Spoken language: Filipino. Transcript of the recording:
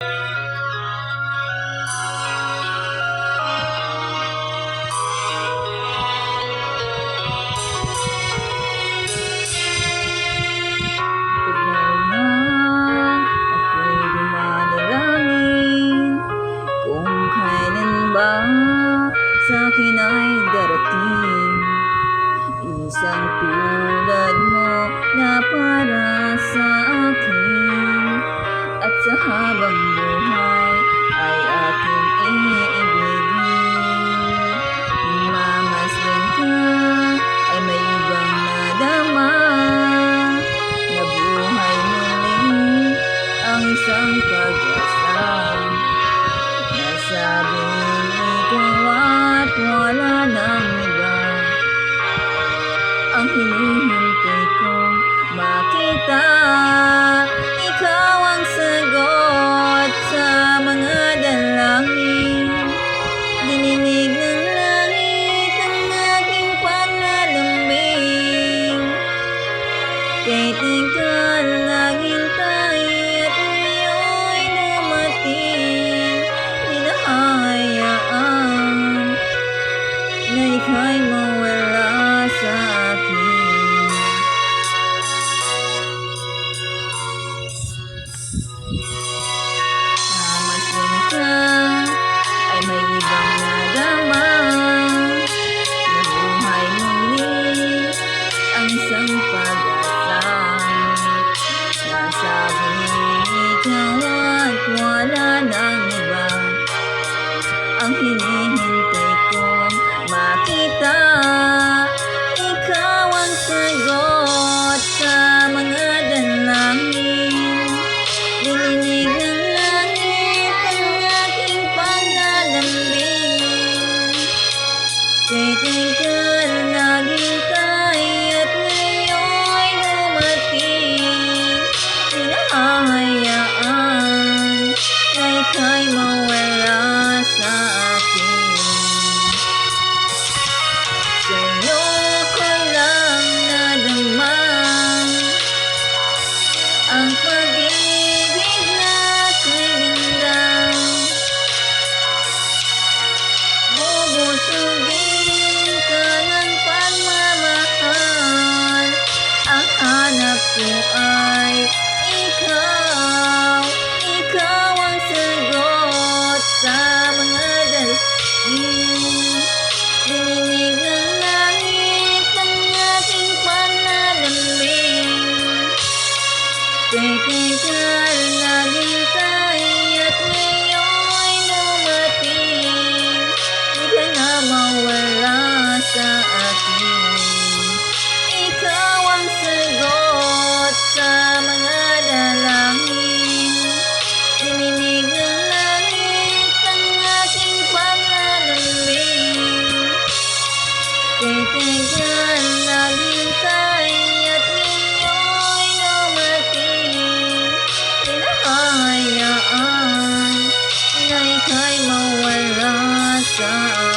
Tagal na ako'y dumadalangin kung kailan ba sa'kin ay darating isang tulad mo na para sa akin, at sa habang buhay ay aking iibigin. Mamasdan ka ay may ibang nadama na buhay muli ang isang pag-asa. Nasabing ikaw at wala nang iba ang hinihintay kong makita. Ikaw ang sagot sa mga dalangin, dininig ng langit ang aking panalambing. Kahit ikaw naghintay at ngayon dumating, di na hahayaan na ika'y mawala sa akin. Mamasdan ka ay may ibang nadama na buhay muli ang isang pag-asa. Nasabing ikaw at wala nang iba ang hinihintay kong makita. Ikaw ang sagot sa mga dalangin, dininig ng langit ang aking panalambing. Kahit ikaw naghintay at ngayon dumating, di na hahayaan na ika'y mawala sa akin. Sa'yo ko lang nadama ang pag-ibig na ako'y ganda. Bubusugin ka ng pagmamahal, ang hanap ko ay ikaw. Ikaw ang sagot sa mga dalangin, dininig ng langit ang aking panalambing. Kahit ikaw naghintay at ngayon dumating, di ka na mawala sa akin. Ikaw ang sagot sa mga dalangin, dininig ng langit ang aking panalambing. Kahit ikaw naghintay at ngayon dumating, di na hahayaan na ika'y mawala sa akin.